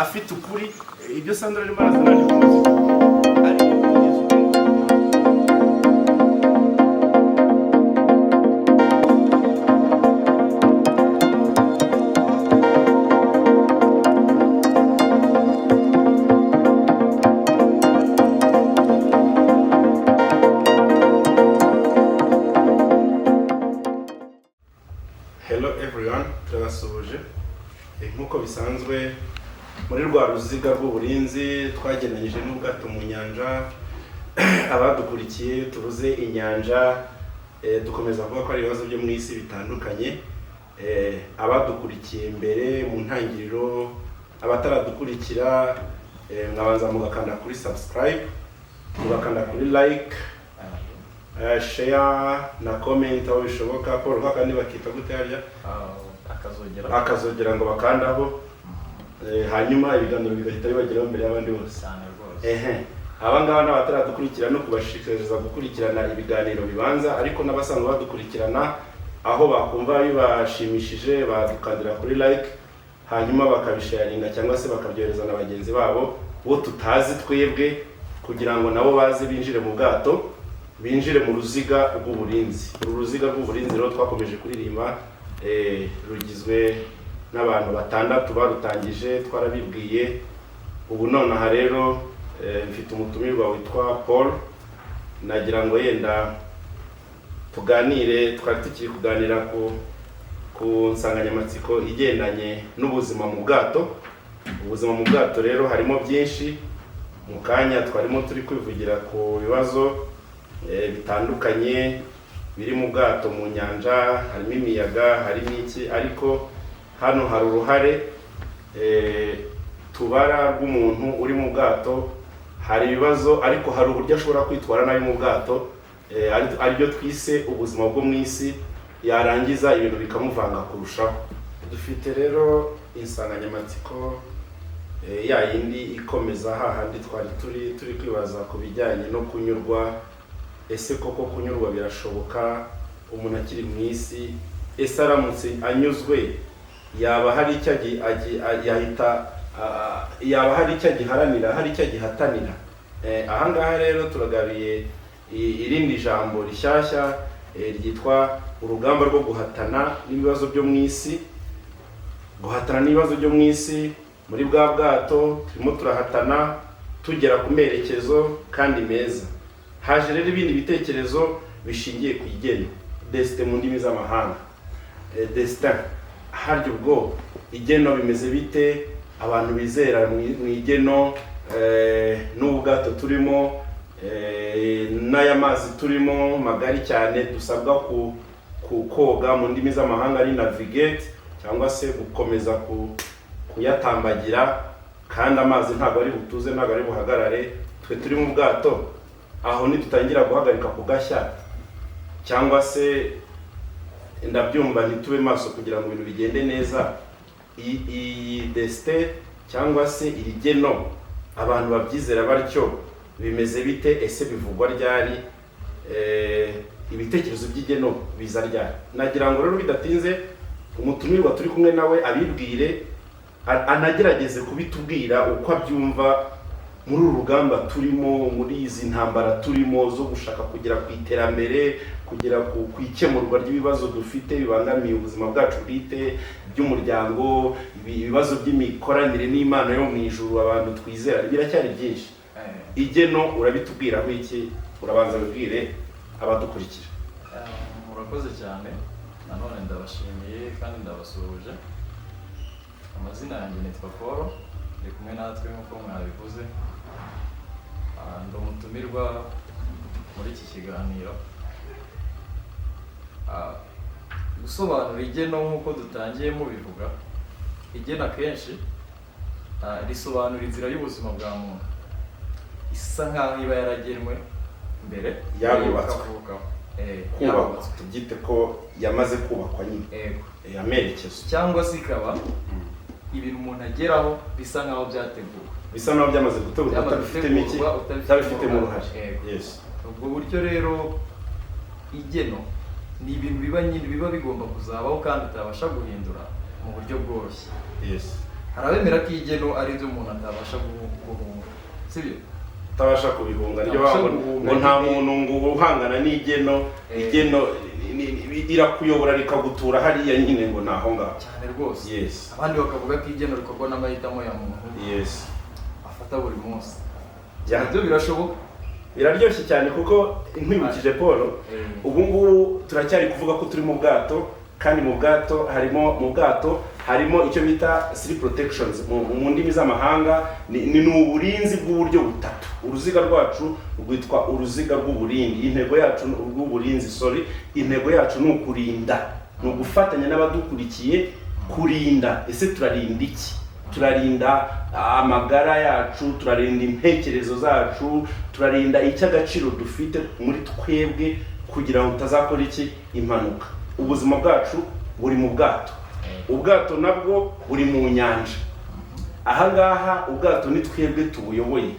afite ukuri ibyo Sandra arimo arazana ni kumuzika ariko Hello everyone, turabasuhuje. Nkuko bisanzwe muri rwa ruziga rw'uburinzi twagenanyije n'ubwato mu nyanja, abadukurikiye turuze inyanja, dukomeza kuvuga ko ari ibibazo byo mu isi bitandukanye. Abadukurikiye mbere mu ntangiriro, abataradukurikira mwabanza mugakanda kuri subscribe, mugakanda kuri like, share na comment aho bishoboka. Paul kandi bakita gute harya akazogera ngo bakandaho, hanyuma ibiganiro bigahita bibageraho mbere y'abandi bose. Abangaba n'abataradukurikira no kubashishikariza gukurikirana ibiganiro bibanza, ariko n'abasanzwe badukurikirana aho bakumva bibashimishije badukandira kuri like, hanyuma bakabisharinga cyangwa se bakabyohereza na bagenzi babo bo tutazi twebwe, kugira ngo nabo baze binjire mu bwato, binjire mu ruziga rw'uburinzi. Uru ruziga rw'uburinzi rero twakomeje kuririmba, rugizwe n'abantu batandatu barutangije, twarabibwiye. Ubu nonaha rero mfite umutumirwa witwa Paul. Nagira ngo yenda tuganire, twari tukiri kuganira ku nsanganyamatsiko igendanye n'ubuzima mu bwato. Ubuzima mu bwato rero harimo byinshi. Mu kanya twarimo turi kwivugira ku bibazo bitandukanye biri mu bwato mu nyanja, harimo imiyaga, harimo iki, ariko hano hari uruhare tubara rw'umuntu uri mu bwato. Hari ibibazo ariko hari uburyo ashobora kwitwara nabi mu bwato, aribyo twise ubuzima bwo mu isi, yarangiza ibintu bikamuvanga kurushaho. Dufite rero insanganyamatsiko ya yindi ikomeza hahandi twari turi kwibaza ku bijyanye no kunyurwa. Ese koko kunyurwa birashoboka umuntu akiri mu isi? Ese aramutse anyuzwe yaba hari icyo yaba hari icyo agiharanira, hari icyo agihatanira? Ahangaha rero turagabiye irindi jambo rishyashya ryitwa urugamba rwo guhatana n'ibibazo byo mu isi. Guhatana n'ibibazo byo mu isi, muri bwa bwato turimo turahatana tugera ku merekezo kandi meza. Haje rero ibindi bitekerezo bishingiye ku igeno, destin mu ndimi z'amahanga. Destin, harya ubwo igeno bimeze bite? Abantu bizera mu igeno, n'ubwato turimo, n'aya mazi turimo magari cyane dusabwa koga mu ndimi z'amahanga ari navigate, cyangwa se gukomeza kuyatambagira, kandi amazi ntabwo ari butuze, ntabwo ari buhagarare. Twe turi mu bwato, aho nitutangira guhagarika kugashya cyangwa se ndabyumva ntitube maso kugira ngo ibintu bigende neza, iyi destin cyangwa se iri geno abantu babyizera batyo bimeze bite? Ese bivugwa ryari? Ibitekerezo by'igeno biza ryari? Nagira ngo rero bidatinze umutumirwa turi kumwe nawe abibwire, anagerageze kubitubwira uko abyumva muri uru rugamba turimo, muri izi ntambara turimo zo gushaka kugera ku iterambere, kugera ku ikemurwa ry'ibibazo dufite bibangamiye ubuzima bwacu bwite, by'umuryango, ibibazo by'imikoranire n'Imana yo mu ijuru abantu twizera. Biracyari byinshi. Igeno urabitubwiraho iki? Urabanza bibwire abadukurikira. Murakoze cyane, nanone ndabashimiye kandi ndabasuhuje. Amazina yanjye nitwa Paul, ndi kumwe natwe nk'uko mwabivuze. Ndi umutumirwa muri iki kiganiro. Gusobanura igeno nk'uko dutangiye mubivuga, igeno akenshi risobanura inzira y'ubuzima bwa muntu isa nkaho iba yaragenwe mbere yarubatswe, tubyite ko yamaze kubakwa nyine, amerekezo, cyangwa se ikaba ibintu umuntu ageraho bisa nkaho byateguwe, bisa naho byamaze gutegurwa, utabifitemo uruhare. Ubwo buryo rero igeno ni ibintu biba bigomba kuzabaho kandi utabasha guhindura mu buryo bworoshye. harabemera ko igeno ari byo umuntu atabasha guhunga sibyo utabasha kubihunga ryo ngo nta muntu ngo uhangana n'igeno igeno irakuyobora rikagutura hariya nyine ngo naho ngaho cyane rwose. Yes. Abandi bakavuga ko igeno rikorwa n'amahitamo ya muntu. Yes. Afata buri munsi. Byo birashoboka. Biraryoshye cyane kuko nkwibukije Paul ubu ngubu turacyari kuvuga ko turi mu bwato kandi mu bwato harimo icyo bita sleep protections mu ndimi z'amahanga ni uburinzi bw'uburyo butatu. Uruziga rwacu rwitwa uruziga rw'uburinzi. Intego yacu intego yacu ni ukurinda, ni ugufatanya n'abadukurikiye kurinda. Ese turarinda iki? Turarinda amagara yacu, turarinda intekerezo zacu, turarinda icy'agaciro dufite muri twebwe kugira ngo utazakora impanuka. Ubuzima bwacu buri mu bwato, ubwato nabwo buri mu nyanja. Ahangaha ubwato ni twebwe tubuyoboye,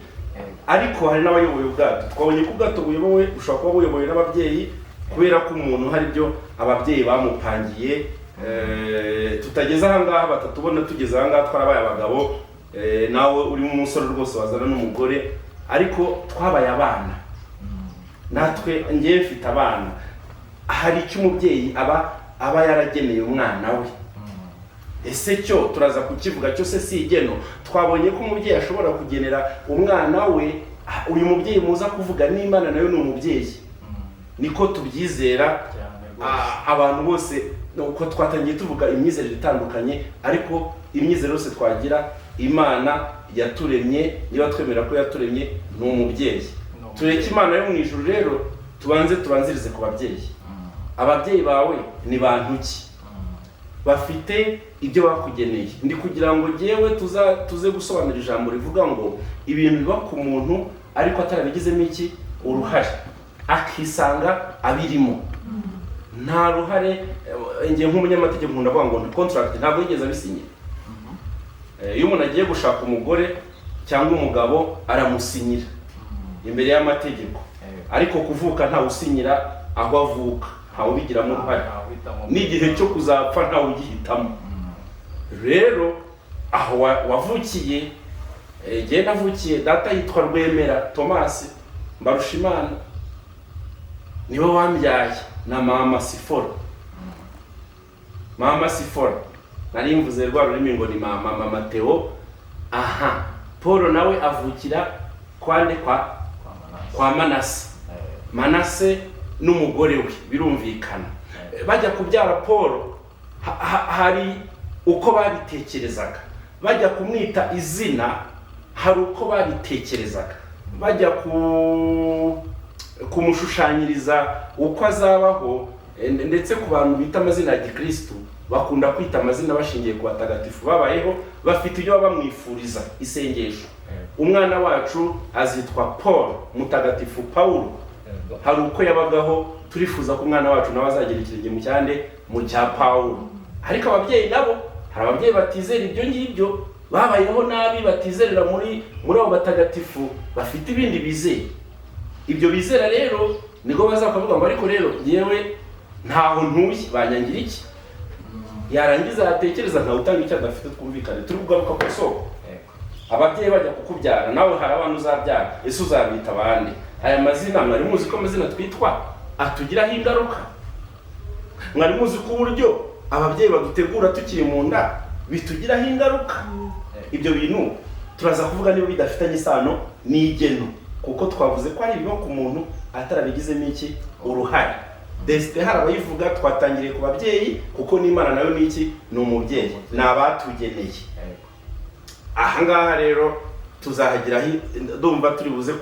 ariko hari n'abayoboye ubwato. Twabonye ko ubwato buyobowe bushobora kuba buyobowe n'ababyeyi kubera ko umuntu hari byo ababyeyi bamupangiye. Tutageze ahangaha batatubona tugeze ahangaha twarabaye abagabo, nawe uri umusore rwose wazana n'umugore, ariko twabaye abana. Natwe ngiye mfite abana. Hari icyo umubyeyi aba yarageneye umwana we. Ese cyo turaza kukivuga cyose si igeno. Twabonye ko umubyeyi ashobora kugenera umwana we. Uyu mubyeyi muza kuvuga n'Imana nayo ni umubyeyi. Niko tubyizera. Abantu bose uko twatangiye tuvuga imyizerere itandukanye, ariko imyizerere yose twagira, Imana yaturemye, niba twemera ko yaturemye ni umubyeyi. Tureke Imana yo mu ijuru rero tubanzirize ku babyeyi. Ababyeyi bawe ni bantu ki? Bafite ibyo bakugeneye. Ndi kugira ngo jewe tuze gusobanura ijambo rivuga ngo ibintu biba ku muntu ariko atarabigizemo uruhare, akisanga abirimo. Nta ruhare. Ngiye nk'umunyamategeko nkunda kuvuga ngo contract ntabwo yigeze abisinyira. Iyo umuntu agiye gushaka umugore cyangwa umugabo aramusinyira imbere y'amategeko, ariko kuvuka nta usinyira aho avuka, ntawe ubigiramo uruhare. N'igihe cyo kuzapfa ntawe ugihitamo. Rero aho wavukiye, ngiye navukiye, data yitwa Rwemera Thomas Mbarushimana, niwe wambyaye, na mama Sifora. Mama Sifora nari mvuze rwa rurimi ngo ni mama Mateo. Aha, Paul nawe avukira kwande kwa Manase. Manase n'umugore we birumvikana. Bajya kubyara Paul hari uko babitekerezaga. Bajya kumwita izina hari uko babitekerezaga. Bajya kumushushanyiriza uko azabaho, ndetse ku bantu bita amazina ya Gikristo bakunda kwita amazina bashingiye ku batagatifu babayeho, bafite ibyo bamwifuriza isengesho. Umwana wacu azitwa Paul, mutagatifu Paulo. Hari uko yabagaho, turifuza ko umwana wacu nawe azagira ikirenge mu cyande mu cya Paulo. Ariko ababyeyi nabo, hari ababyeyi batizera ibyo ngibyo, babayeho nabi, batizerera muri abo batagatifu, bafite ibindi bizeye. Ibyo bizera rero niko bazakavuga ngo ariko rero yewe ntaho ntuye, banyangira iki? Yarangiza yatekereza ntawe utanga icyo adafite. Twumvikane turi kugaruka ku soko. Ababyeyi bajya kukubyara, nawe hari abantu uzabyara, ese uzabita abandi? Aya mazina mwari muzi ko amazina twitwa atugiraho ingaruka? Mwari muzi ko uburyo ababyeyi badutegura tukiri mu nda bitugiraho ingaruka? Ibyo bintu turaza kuvuga niba bidafitanye isano n'igeno, kuko twavuze ko ari ibiba ku muntu atarabigizemo uruhare. Desite hari abayivuga, twatangiriye ku babyeyi kuko n'Imana nayo ni umubyeyi, ni abatugeneye. Ahangaha rero tuzahagira, ndumva turi buze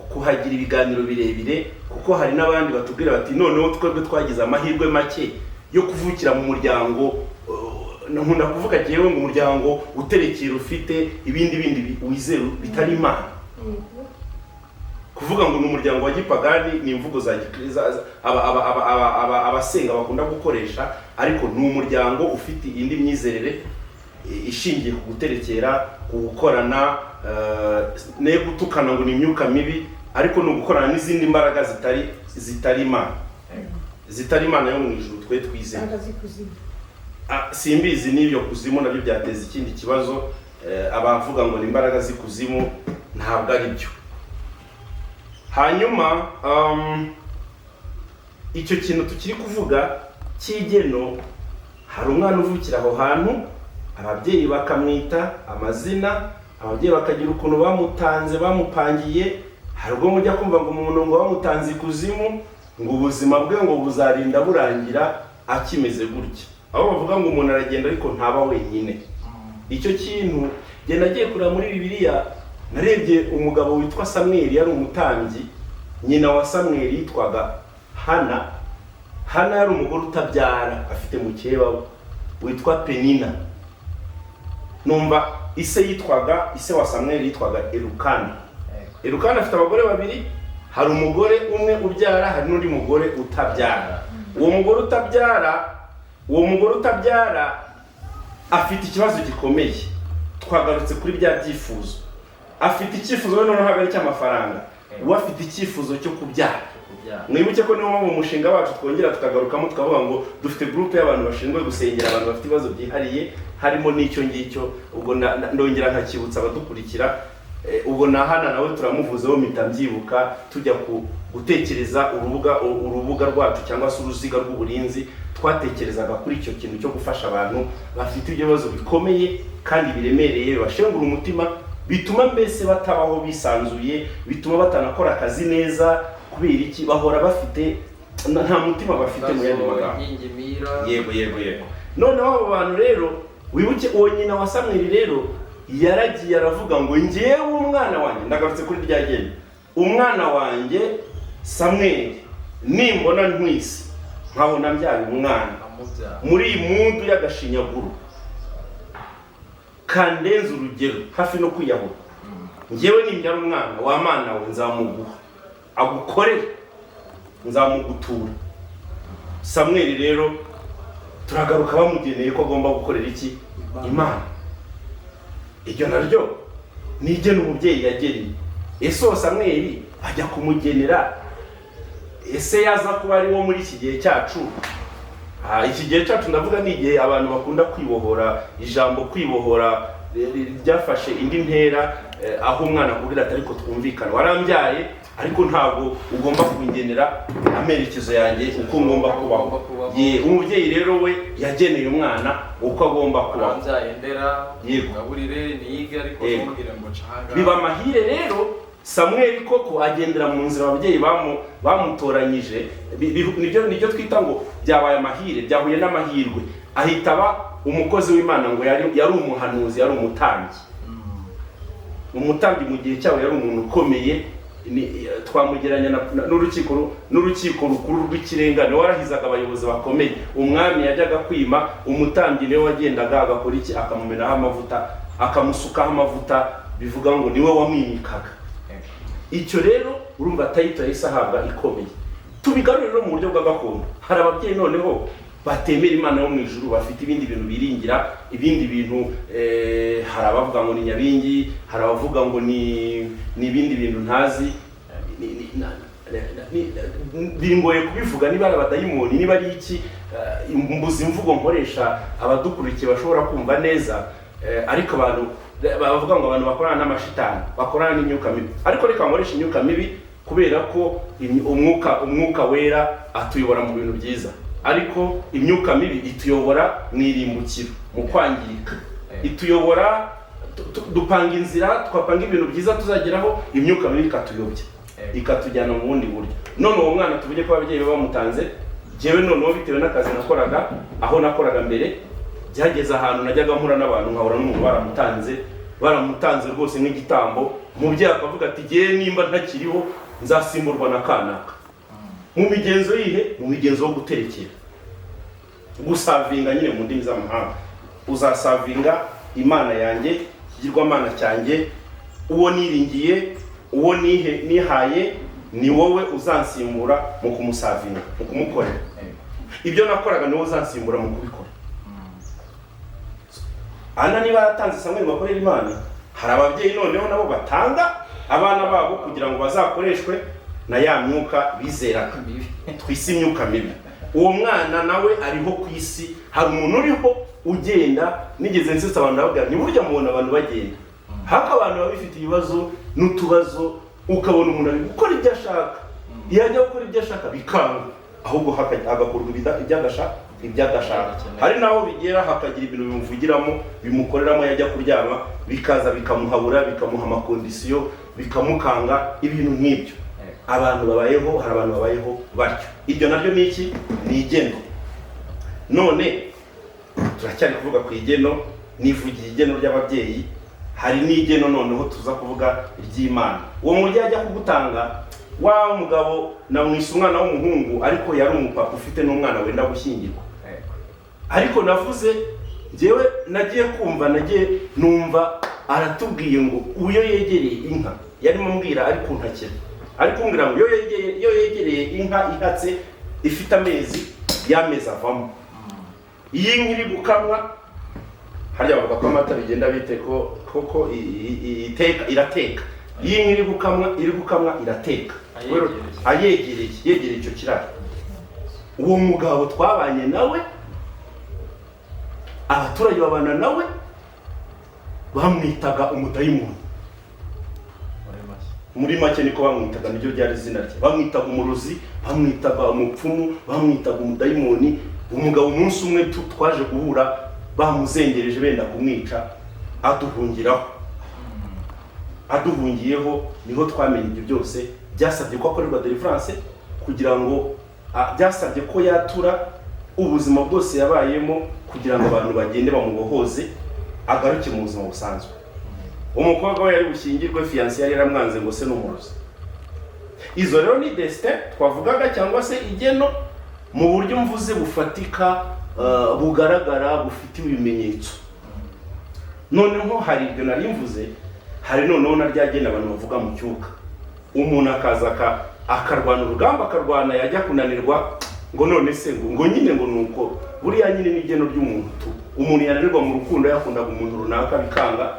kuhagira ibiganiro birebire, kuko hari n'abandi batubwira bati noneho twebwe twagize amahirwe make yo kuvukira mu muryango. Nkunda kuvuga jewe ngo umuryango uterekera ufite ibindi wizera bitari Imana. Kuvuga ngo n'umuryango wa gipagani ni imvugo za abasenga bakunda gukoresha, ariko ni umuryango ufite indi myizerere ishingiye ku guterekera, ku gukorana, ne gutukana ngo ni imyuka mibi, ariko no gukorana n'izindi mbaraga zitari Imana. Zitari Imana yo mu ijuru twe twizeye. simbizi n'ibyo kuzimu nabyo byateza ikindi kibazo. Abavuga ngo ni imbaraga z'ikuzimu ntabwo ari byo. Hanyuma icyo kintu tukiri kuvuga cy'igeno, hari umwana uvukira aho hantu, ababyeyi bakamwita amazina, ababyeyi bakagira ukuntu bamutanze bamupangiye. Hari ubwo mujya kumva ngo umuntu ngo bamutanze ikuzimu ngo ubuzima bwe ngo buzarinda burangira akimeze gutya. Aho bavuga ngo umuntu aragenda ariko ntaba wenyine. Icyo kintu je nagiye kureba muri Bibiliya, narebye umugabo witwa Samweli, yari umutambyi. Nyina wa Samweli yitwaga Hana. Hana yari umugore utabyara, afite mukeba witwa Penina. Numva ise wa Samweli yitwaga Elukana. Elukana afite abagore babiri, hari umugore umwe ubyara, hari n'undi mugore utabyara. Uwo mugore utabyara afite ikibazo gikomeye. Twagarutse kuri bya byifuzo. Afite icyifuzo noneho ntabwo ari cy'amafaranga, uwo afite icyifuzo cyo kubyara. Mwibuke ko niwo mu mushinga wacu twongera tukagarukamo tukavuga ngo dufite groupe y'abantu bashinzwe gusengera abantu bafite ibibazo byihariye, harimo n'icyo ngicyo. Ubwo ndongera nkakibutsa abadukurikira, ubwo Hana nawe turamuvuzeho mpita mbyibuka, tujya gutekereza urubuga rwacu cyangwa se uruziga rw'uburinzi. Twatekerezaga kuri icyo kintu cyo gufasha abantu bafite ibibazo bikomeye kandi biremereye, bibashengura umutima, bituma mbese batabaho bisanzuye, bituma batanakora akazi neza. Kubera iki? Bahora bafite nta mutima bafite mu yandi magambo. Yego. Noneho abo bantu rero, wibuke uwo nyina wa Samweli rero yaragiye aravuga ngo ngewe umwana wanjye, ndagarutse kuri rya geni, umwana wanjye Samweli nimbona ntwisi nkabona mbyaye umwana muri iyi mundu y'agashinyaguro kandenza urugero hafi no kwiyahura, ngewe nimbyara umwana wa mana we nzamuguha agukorere, nzamugutura. Samweli rero turagaruka bamugeneye ko agomba gukorera iki? Imana. Iryo naryo ni igena umubyeyi yageneye. Ese Samweli ajya kumugenera, ese yaza kuba ari wo muri iki gihe cyacu? Iki gihe cyacu ndavuga ni igihe abantu bakunda kwibohora. Ijambo kwibohora ryafashe indi ntera, aho umwana akubwira ati ariko twumvikana, warambyaye ariko ntabwo ugomba kungenera amerekezo yanjye uko ngomba kubaho. Umubyeyi rero we yageneye umwana uko agomba kubaho. Biba amahire rero Samweli koko agendera mu nzira ababyeyi bamutoranyije. Nibyo twita ngo byabaye amahire, byahuye n'amahirwe. Ahita aba umukozi w'Imana, ngo yari umuhanuzi, yari umutambyi. Umutambyi mu gihe cyawe yari umuntu ukomeye. Twamugeranya n'urukiko rukuru rw'ikirenga, niwe warahizaga abayobozi bakomeye. Umwami yajyaga kwima, umutambyi niwe wagendaga agakora iki? Akamumenaho amavuta, akamusukaho amavuta, bivuga ngo niwe wamwimikaga. Icyo rero urumva tayito yahise ahabwa ikomeye. Tubigarurire no mu buryo bwa gakondo. Hari ababyeyi noneho batemera Imana yo mu ijuru, bafite ibindi bintu biringira, ibindi bintu. Hari abavuga ngo ni nyabingi, hari abavuga ngo ni ibindi bintu ntazi. Biringoye kubivuga, niba ari abadayimoni, niba ari iki. Mbuzi imvugo nkoresha abadukurikiye bashobora kumva neza. Ariko abantu bavuga ngo abantu bakorana n'amashitani, bakorana n'imyuka mibi. Ariko reka nkoresha imyuka mibi kubera ko umwuka wera atuyobora mu bintu byiza, ariko imyuka mibi ituyobora mu irimbukiro, mu kwangirika. Ituyobora dupanga inzira, twapanga ibintu byiza tuzageraho, imyuka mibi ikatuyobya, ikatujyana mu bundi buryo. None uwo mwana tuvuge ko ababyeyi bamutanze, jewe noneho bitewe n'akazi nakoraga, aho nakoraga mbere, byageze ahantu najyaga mpura n'abantu nkahura n'umuntu baramutanze rwose nk'igitambo. Umubyeyi akavuga ati ngewe nimba ntakiriho nzasimburwa na kanaka. Mu migenzo yihe? Mu migenzo wo guterekera, gusavinga nyine mu ndimi z'amahanga. Uzasavinga Imana yanjye, ikigirwamana cyanjye, uwo niringiye, uwo nihaye, ni wowe uzansimbura mu kumusavinga, mu kumukorera. Ibyo nakoraga niwe uzansimbura mu kubikora. Ana niba yatanze Samweli bakorera Imana, hari ababyeyi noneho nabo batanga abana babo kugira ngo bazakoreshwe na ya myuka bizeraga. Twise imyuka mibi. uwo mwana nawe ariho ku isi, hari umuntu uriho ugenda. Nigeze nsetsa abantu bavuga ni burya mubona abantu bagenda, haka abantu baba bifite ibibazo n'utubazo, ukabona umuntu ari gukora ibyo ashaka, yajya gukora ibyo ashaka bikanga, ahubwo hagakorwa iby'agashaka. Hari naho bigera hakagira ibintu bimuvugiramo bimukoreramo, yajya kuryama bikaza bikamuhabura, bikamuha amakondisiyo, bikamukanga, ibintu nk'ibyo. Abantu babayeho, hari abantu babayeho batyo. Ibyo nabyo ni iki? Ni igeno. None turacyari kuvuga ku igeno, nivugiye igeno ry'ababyeyi, hari n'igeno noneho tuza kuvuga iry'Imana. Uwo murya ajya kugutanga, wa mugabo namwise umwana w'umuhungu, ariko yari umupapa ufite n'umwana wenda gushyingirwa. Ariko navuze njyewe nagiye kumva, nagiye numva aratubwiye ngo uyo yegereye inka, yarimo mbwira ari kuntakira, ari kumbwira ngo yo yegereye inka ihatse ifite amezi y'amezi avamo, iyi inka iri gukamwa, harya bavuga ko amata bigenda bite koko irateka. Iyi inka iri gukamwa irateka, yegereye icyo kiraro. Uwo mugabo twabanye nawe, abaturage babana nawe, bamwitaga umudayimoni. Muri make niko bamwitaga, niryo ryari izina rye. Bamwitaga umurozi, bamwitaga umupfumu, bamwitaga umudayimoni. Umugabo umunsi umwe twaje guhura, bamuzengereje benda kumwica, aduhungiyeho niho twamenye ibyo byose. Byasabye ko akorerwa deliverance, kugira ngo byasabye ko yatura ubuzima bwose yabayemo, kugira ngo abantu bagende bamubohoze agaruke mu buzima busanzwe. Umukobwa we yari bushyingirwe, fiancé yari yaramwanze ngo se n'umurozi. Izo rero ni destin twavugaga, cyangwa se igeno mu buryo mvuze bufatika, bugaragara, bufite ibimenyetso. Noneho hari ibyo nari mvuze, hari noneho naryagena abantu bavuga mu cyuka. Umuntu akaza akarwana urugamba, akarwana, yajya kunanirwa, ngo none se ngo nyine ngo nuko buriya nyine n'igeno ry'umuntu tu. Umuntu yananirwa mu rukundo, yakundaga umuntu runaka bikanga,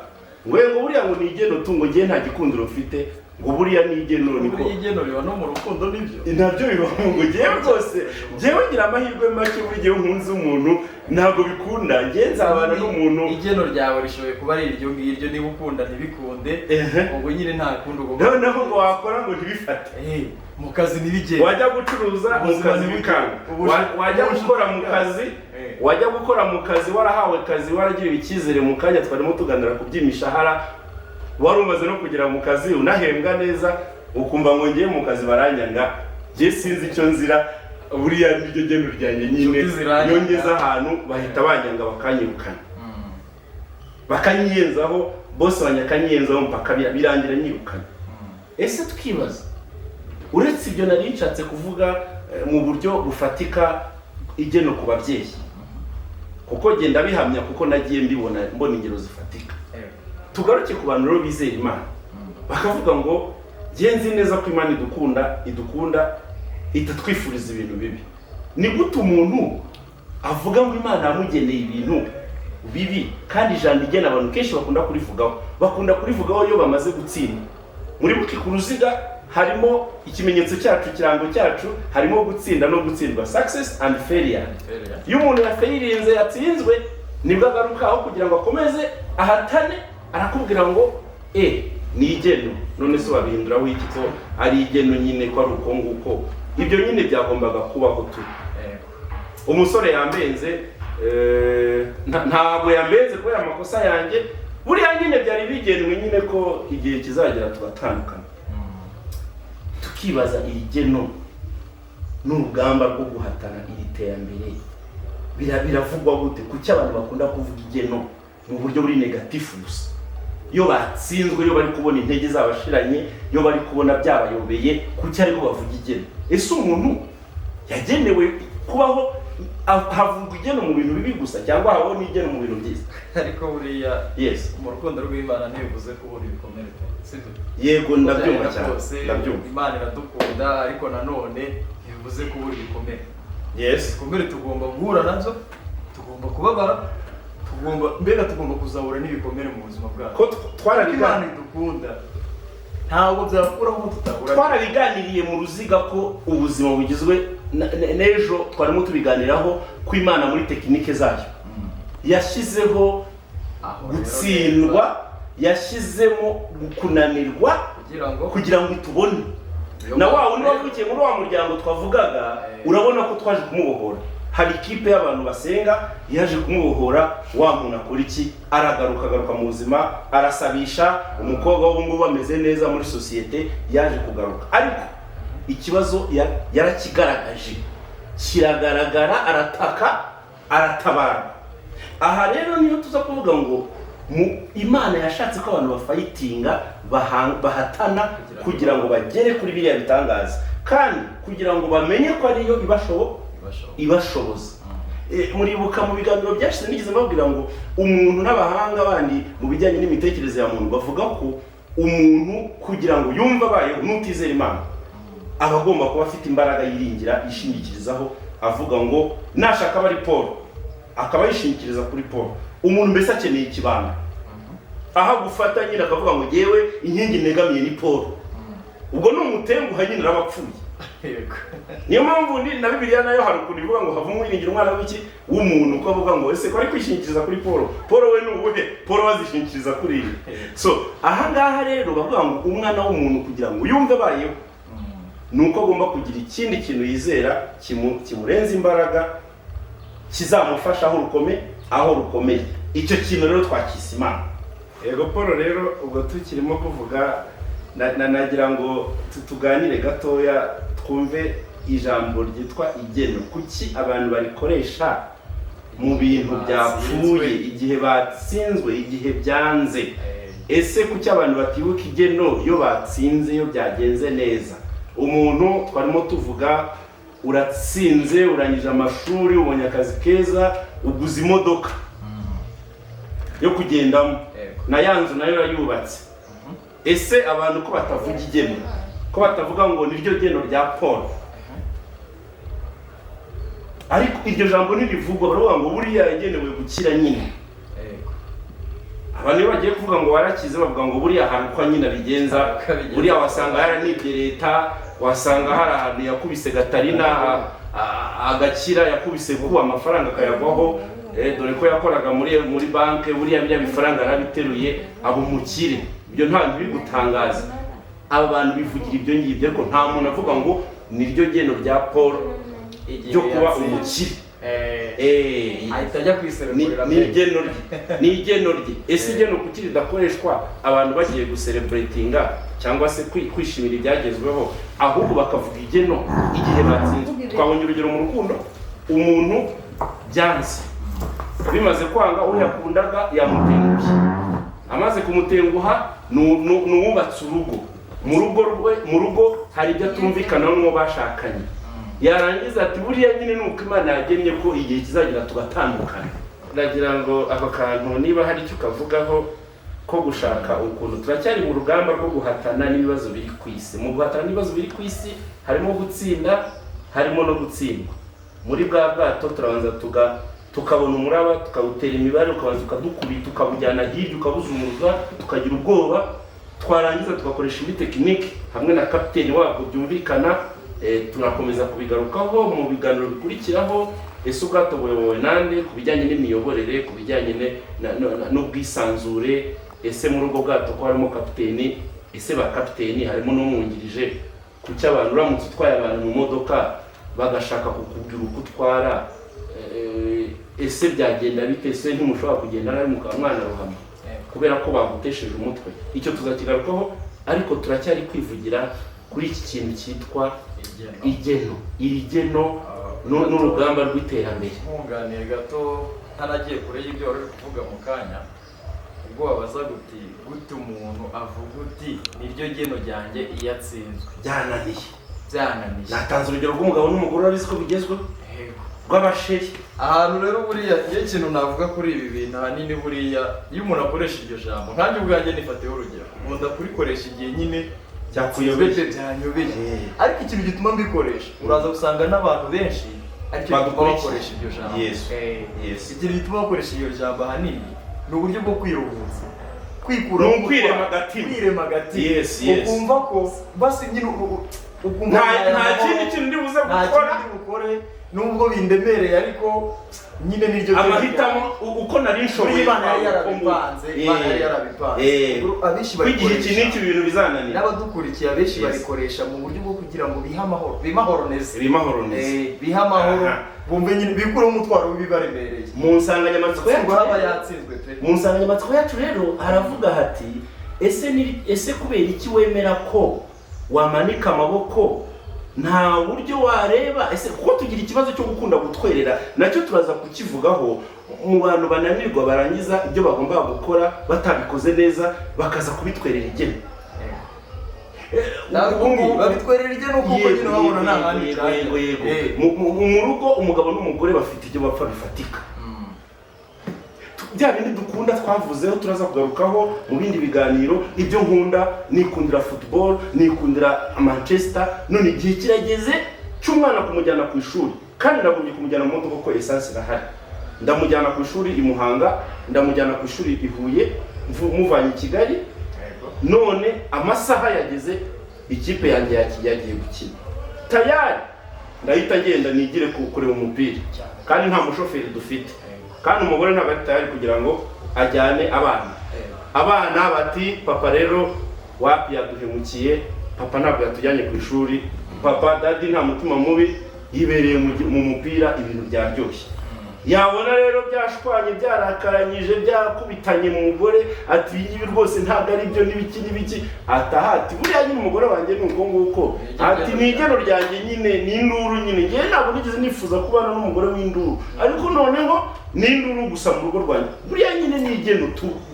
ngo buriya ngo nigeno tu, ngo ngiye nta gikundiro mfite, ngo buriya nigeno niko. Buriya igeno riba no mu rukundo nibyo. Nabyo biba ngo ngiye rwose, ngiye ngira amahirwe make, buri gihe nkunze umuntu ntabwo bikunda, ngiye nzabana n'umuntu. Igeno ryawe rishoboye kuba ari iryo ngiryo, niba ukunda ntibikunde, ngo nyine nta kundi ugomba. Noneho ngo wakora ngo ntibifate. Mu kazi ntibigende. Wajya gucuruza mu kazi bikanga. Wajya gukora mu kazi warahawe kazi, waragiriwe icyizere, mu kanya twarimo tuganira ku by'imishahara, wari umaze no kugera mu kazi unahembwa neza, ukumva ngo ngiye mu kazi baranyanga, je sinzi icyo nzira, buriya niryo geno ryanjye nyine. Yongeza ahantu bahita banyanga, bakanyirukana, bakanyiyenzaho, bose banyakanyiyenzaho mpaka birangira nyirukana. Ese tukibaza, uretse ibyo nari nshatse kuvuga mu buryo bufatika igeno ku babyeyi, kuko genda bihamya, kuko nagiye mbona ingero zifatika. Tugaruke ku bantu rero bizera Imana, bakavuga ngo genzi neza ko Imana idukunda itatwifuriza ibintu bibi. Ni gute umuntu avuga ngo Imana yamugeneye ibintu bibi, kandi ijambo igena abantu kenshi bakunda kurivugaho iyo bamaze gutsinda. Muri buki ku ruziga harimo ikimenyetso cyacu, kirango cyacu, harimo gutsinda no gutsindwa, success and failure. Iyo umuntu yafeirinze, yatsinzwe, nibwo agarukaho kugira ngo akomeze ahatane, arakubwira ngo ni igeno. None se wabihinduraho iki ko ari igeno nyine, ko ari uko nguko? Ibyo nyine byagombaga kubaho tu. Umusore yambenze, ntabwo yambenze kubera amakosa yanjye, buriya nyine byari bigenwe nyine ko igihe kizagera tugatandukana. Tukibaza iri geno n'urugamba rwo guhatana iri terambere biravugwa gute? Kuki abantu bakunda kuvuga igeno mu buryo buri negatifu gusa? Iyo batsinzwe, iyo bari kubona intege zabashiranye, iyo bari kubona byabayobeye, kuki ariko bavuga igeno? Ese umuntu yagenewe kubaho havugwa igeno mu bintu bibi gusa, cyangwa habaho n'igeno mu bintu byiza? Ariko buriya yes, mu rukundo rw'Imana ntibivuze ko uri bikomere, sibyo? Yego, ndabyumva cyane, ndabyumva. Imana iradukunda, ariko nanone ntibivuze ko uri bikomere. Yes, bikomere tugomba guhura nazo, tugomba kubabara, tugomba kuzahura n'ibikomere mu buzima bwacu. Ko Imana idukunda, ntabwo byakuraho tutahura. Twarabiganiriye mu ruziga ko ubuzima bugizwe n'ejo twarimo tubiganiraho ko Imana muri tekinike zayo yashyizeho gutsindwa, yashyizemo kunanirwa kugira ngo itubone. Na wa wundi wavukiye muri wa muryango twavugaga, urabona ko twaje kumubohora. Hari ikipe y'abantu basenga yaje kumubohora, wa muntu akora iki? Agaruka mu buzima, arasabisha, umukobwa w'ubu ngubu ameze neza muri sosiyete, yaje kugaruka. Ariko ikibazo yarakigaragaje, kiragaragara, arataka, aratabara. Aha rero niyo tuza kuvuga ngo Imana yashatse ko abantu bafayitinga, bahatana kugira ngo bagere kuri biriya bitangaza, kandi kugira ngo bamenye ko ariyo ibashoboza. Muribuka mu biganiro byashize nigeze mbabwira ngo umuntu n'abahanga bandi mu bijyanye n'imitekerereze ya muntu bavuga ko umuntu kugira ngo yumve abayeho n'utizera Imana aba agomba kuba afite imbaraga yiringira, yishingikirizaho, avuga ngo nashaka bari Paul akaba yishingikiriza kuri Paul. Umuntu mbese akeneye ikibanda, aha gufata nyine akavuga ngo yewe inkingi negamiye ni Paul, ubwo ni umutenguha nyine n'abapfuye. Niyo mpamvu na Bibiliya nayo hari ukuntu ivuga ngo havamo wiringira umwana w'umuntu, ko avuga ngo ese ko ari kwishingikiriza kuri Paul we ni ubuhe? Paul wazishingikiriza kuri ibi. So aha ngaha rero bavuga ngo umwana w'umuntu kugira ngo yumve abayeho nuko agomba kugira ikindi kintu yizera kimurenza imbaraga, kizamufasha aho rukomeye. Icyo kintu rero twakise Imana. Yego Paul rero ubwo tukirimo kuvuga nagira ngo tuganire gatoya, twumve ijambo ryitwa igeno. Kuki abantu barikoresha mu bintu byapfuye, igihe batsinzwe, igihe byanze? Ese kuki abantu batibuka igeno iyo batsinze, iyo byagenze neza? Umuntu twarimo tuvuga, uratsinze, urangije amashuri, ubonye akazi keza, uguze imodoka yo kugendamo, na yanzu nayo yayubatse. Ese abantu ko batavuga igeno, ko batavuga ngo niryo geno rya Paul? Ariko iryo jambo nirivugwa baravuga ngo buriya yagenewe gukira nyine. Abantu bagiye kuvuga ngo warakize bavuga ngo buriya hari uko nyine abigenza, buriya wasanga yaranibye leta, wasanga hari ahantu yakubise Gatarina agakira, yakubise kuba amafaranga akayavaho, dore ko yakoraga muri banke, buriya biriya bifaranga yarabiteruye abo mukire. Ibyo ntabwo biri gutangaza, aba bantu bivugira ibyo ngibyo, ko nta muntu avuga ngo niryo geno rya Paul ryo kuba umukire. Ahita ajya kwiserebura ni igeno rye. Ese igeno kuki ridakoreshwa abantu bagiye guserebretinga cyangwa se kwishimira ibyagezweho, ahubwo bakavuga igeno igihe batsinze? Twabonye urugero mu rukundo, umuntu byanze, bimaze kwanga, uwo yakundaga yamutengushye, amaze kumutenguha nuwubatse urugo. Mu rugo hari ibyo atumvikana n'uwo bashakanye, yarangiza ati buriya nyine nuko Imana yagennye ko igihe kizagira tugatandukana. Ndagira ngo ako kantu niba hari icyo kavugaho, ko gushaka ukuntu turacyari mu rugamba rwo guhatana n'ibibazo biri ku isi. Mu guhatana n'ibibazo biri ku isi harimo gutsinda, harimo no gutsindwa. Muri bwa bwato turabanza tukabona umuraba, tukawutera imibare, ukabanza ukadukubita, ukabujyana hirya, ukabuzumuruza, tukagira ubwoba, twarangiza tugakoresha indi tekinike hamwe na kapiteni wabwo byumvikana. Turakomeza kubigarukaho mu biganiro bikurikiraho. Ese ubwato buyobowe nande? Ku bijyanye n'imiyoborere, ku bijyanye n'ubwisanzure. Ese muri ubwo bwato ko harimo kapiteni? Ese ba kapiteni harimo n'umwungirije? Kuki abantu uramutse utwaye abantu mu modoka bagashaka kukubwira uko utwara, ese byagenda bite? Ese ntimushobora kugenda nawe mukaba mwana ruhama kubera ko bagutesheje umutwe? Icyo tuzakigarukaho, ariko turacyari kwivugira kuri iki kintu cyitwa igeno. Iri geno n'urugamba rw'iterambere. Nkunganiye gato ntanagiye kure y'ibyo wari kuvuga mu kanya, ubwo wabaza gute umuntu avuga uti niryo geno ryanjye iyo atsinzwe byananiye. Natanze urugero rw'umugabo n'umugore urabizi ko bigezweho rw'abasheri. Ahantu rero buriya iyo ikintu navuga kuri ibi bintu ahanini, buriya iyo umuntu akoresha iryo jambo, nkanjye ubwanjye nifateho urugero, nkunda kurikoresha igihe nyine byanyobeye. Ariko ikintu gituma mbikoresha, uraza gusanga n'abantu benshi aricyo gituma bakoresha iryo jambo. Ikintu gituma bakoresha iryo jambo ahanini ni uburyo bwo kwiruhutsa, kwirema agatima, ukumva ko basi nyine nta kindi kintu ndi buze gukora nubwo bindemereye ariko nyine niryo amahitamo uko nari nshoboye Imana yari yarabipanze abishi iki n'iki ibintu bizananira n'abadukurikiye abenshi barikoresha mu buryo bwo kugira ngo bihe amahoro neza bihe amahoro bumve nyine bikureho umutwaro w'ibibaremereye mu nsanganyamatsiko yacu rero haravuga hati ese kubera iki wemera ko wamanika amaboko nta buryo wareba ese kuko tugira ikibazo cyo gukunda gutwerera nacyo turaza kukivugaho mu bantu bananirwa barangiza ibyo bagomba gukora batabikoze neza bakaza kubitwerera igene babitwerera igene uko nyine babona nta handi mu rugo umugabo n'umugore bafite ibyo bapfa bifatika bya bindi dukunda twavuzeho turaza kugarukaho mu bindi biganiro ibyo nkunda nikundira football nikundira Manchester none igihe kirageze cy'umwana kumujyana ku ishuri kandi ndagumye kumujyana mu modoka ko essence irahari ndamujyana ku ishuri i Muhanga ndamujyana ku ishuri i Huye muvanye i Kigali none amasaha yageze ikipe yanjye yagiye gukina tayari ndahita ngenda nigire kureba umupira kandi nta mushoferi dufite kandi umugore ntabwo ari tayari kugira ngo ajyane abana bati papa rero wapi yaduhemukiye papa ntabwo yatujyanye ku ishuri papa dadi nta mutima mubi yibereye mu mupira ibintu byaryoshye yabona rero byashwanye byarakaranyije byakubitanye mu mugore ati ibi rwose ntabwo ari byo n'ibiki atahati buriya nyine umugore wanjye ni uko nguko ati ni igeno ryanjye nyine ni induru nyine ngewe ntabwo nigeze nifuza kubana n'umugore w'induru ariko noneho ni induru gusa mu rugo rwanjye buriya nyine ni igeno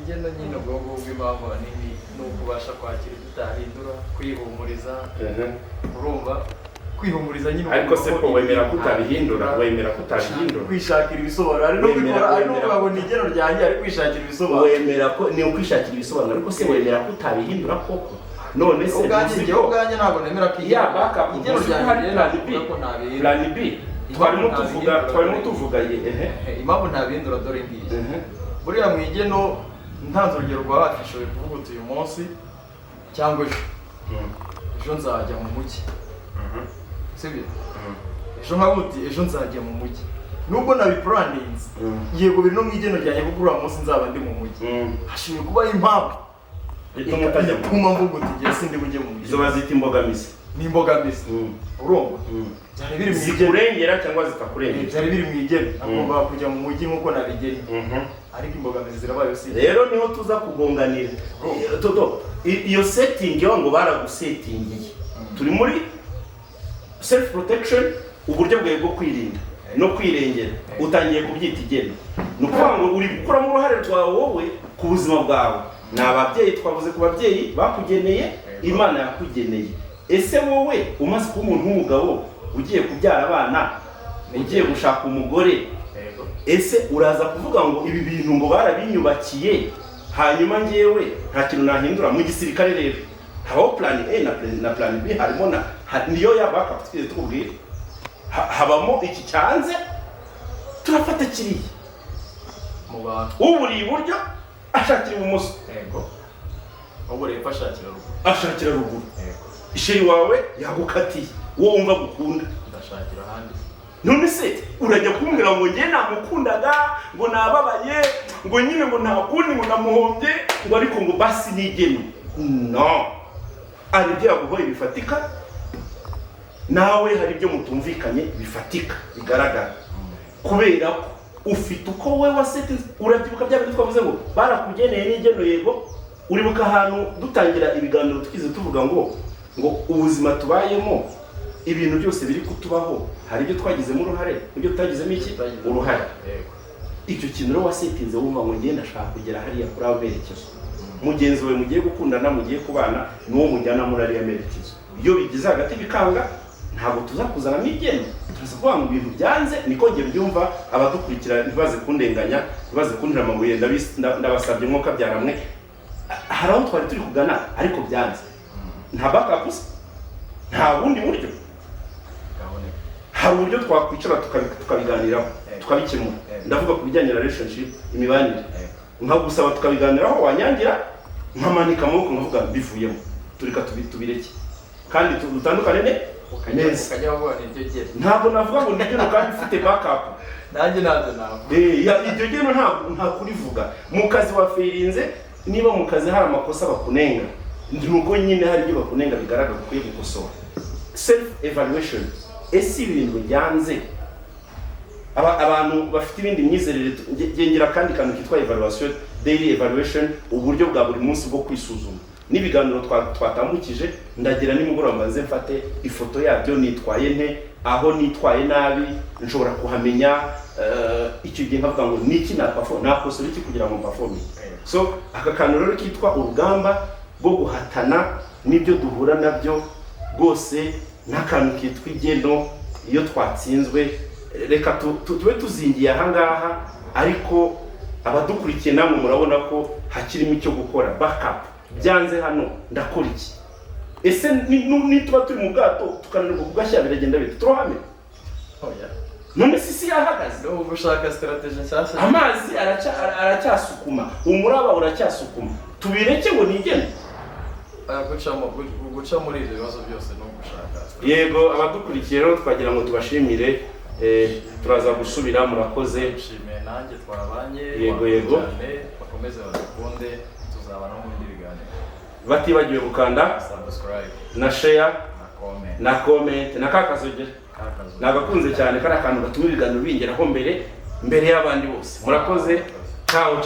igeno nyine ubwonko bw'impamvu nini ni ukubasha kwakira tutahindura kwihumuriza urumva kwihumuriza nyine ariko se ko wemera kutabihindura kwishakira ibisobanuro ari no bikora ari no babona igeno ryanjye ari kwishakira ibisobanuro wemera ko ni ukwishakira ibisobanuro ariko se wemera kutabihindura koko none se ubwanjye ntabwo nemera ko igeno ryanjye plan B twarimo tuvuga impamvu ntabihindura dore ngiye buriya mu igeno ntanze urugero rwa hafi ishoboye kuvuga uti uyu munsi cyangwa ejo nzajya mu mujyi sibyo ejo nkabuti ejo nzajya mu mujyi nubwo nabipuraninze yego biri no mu igeno ryanjye kuko uriya munsi nzaba ndi mu mujyi hashoboye kubaho impamvu ituma mvuga uti ngiye sindi bujye mu mujyi izo bazita imbogamizi ni imbogamizi urumva byari biri mu igeno zikurengera cyangwa zitakurengera byari biri mu igeno agomba kujya mu mujyi nk'uko nabigennye ariko imbogamizi zirabaye si rero niho tuza kugonganira todo iyo setting yo ngo baragusetingiye turi muri self protection uburyo bwawe bwo kwirinda no kwirengera utangiye kubyita igeno no kuvuga ngo uri gukuramo uruhare rwawe wowe ku buzima bwawe ni ababyeyi twavuze ku babyeyi bakugeneye Imana yakugeneye ese wowe umaze kuba umuntu w'umugabo ugiye kubyara abana ugiye gushaka umugore ese uraza kuvuga ngo ibi bintu ngo barabinyubakiye hanyuma ngewe nta kintu nahindura mu gisirikare rero habaho plan A na plan B harimo niyo ya backup twize tukubwira habamo iki cyanze turafata kiriya mu bantu uburi iburyo ashakira ibumoso uburi ashakira ruguru isheri wawe yagukatiye wowe wumva gukunda ndashakira ahandi none se urajya kumbwira ngo nge namukundaga ngo nababaye ngo nyine ngo ntakundi ngo namuhombye ngo ariko ngo basi nigeno no ari ibyo yaguhoye bifatika nawe hari ibyo mutumvikanye bifatika bigaragara kubera ko ufite uko we wasete urabyibuka bya bintu twavuze ngo barakugeneye n'igeno yego uribuka ahantu dutangira ibiganiro tukize tuvuga ngo ubuzima tubayemo ibintu byose biri kutubaho hari ibyo twagizemo uruhare n'ibyo tutagizemo iki uruhare icyo kintu rero wasetinze wumva ngo ngenda ashaka kugera hariya kuri aho berekezo mugenzi wawe mugiye gukundana mugiye kubana n'uwo mujyana muri ariya merekezo iyo bigize hagati bikanga ntabwo tuza kuzanamo igeno turaza kuvuga ngo ibintu byanze niko ngiye byumva abadukurikira ntibaze kundenganya ntibaze kundira amabuye ndabasabye mwuka byaramwe hari aho twari turi kugana ariko byanze nta backup nta bundi buryo hari uburyo twakwicara tukabiganiraho tukabikemura ndavuga ku bijyanye na relationship imibanire nkagusaba tukabiganiraho wanyangira nkamanika amaboko nkavuga mbivuyemo tureka tubireke kandi dutandukane neza. ukajya wavuga n'iryo geno. Ntabwo navuga ngo niryo kandi ufite backup. Nanjye ntabwo navuga. Iryo geno nta kurivuga. Mu kazi wafirinze, niba mu kazi hari amakosa bakunenga, nuko nyine hari ibyo bakunenga bigaragara ukwiye gukosora. Self evaluation. Ese ibintu byanze abantu bafite ibindi myizerere gengera kandi kantu kitwa evaluation, daily evaluation, uburyo bwa buri munsi bwo kwisuzuma. N'ibiganiro twatambukije ndagira nimugoroba maze mfate ifoto yabyo, nitwaye nte, aho nitwaye nabi nshobora kuhamenya, icyo gihe nkavuga ngo niki nakosora iki kugira ngo performe. So aka kantu rero kitwa urugamba bwo guhatana n'ibyo duhura nabyo rwose, n'akantu kitwa igeno. Iyo twatsinzwe reka tube tuzingiye ahangaha, ariko abadukurikiye namwe murabona ko hakirimo icyo gukora. Backup byanze hano ndakora iki? Ese nituba turi mu bwato tukananirwa kugashyira biragenda bite? Turohame? None sisi yahagaze. No gushaka strategy nshyashya. Amazi aracyasukuma, umuraba uracyasukuma. Tubireke ngo nigene. Guca muri ibyo bibazo byose no gushaka. Yego, abadukurikiye rero twagira ngo tubashimire. Turaza gusubira, murakoze. Nshimiye nanjye twabanye. Yego. Bakomeze badukunde, tuzabana mu bindi biganiro. Batibagiwe gukanda subscribe na share na comment na kakazogera. Nagakunze cyane kari akantu gatuma ibiganiro bingeraho mbere y'abandi bose. Murakoze. Ciao.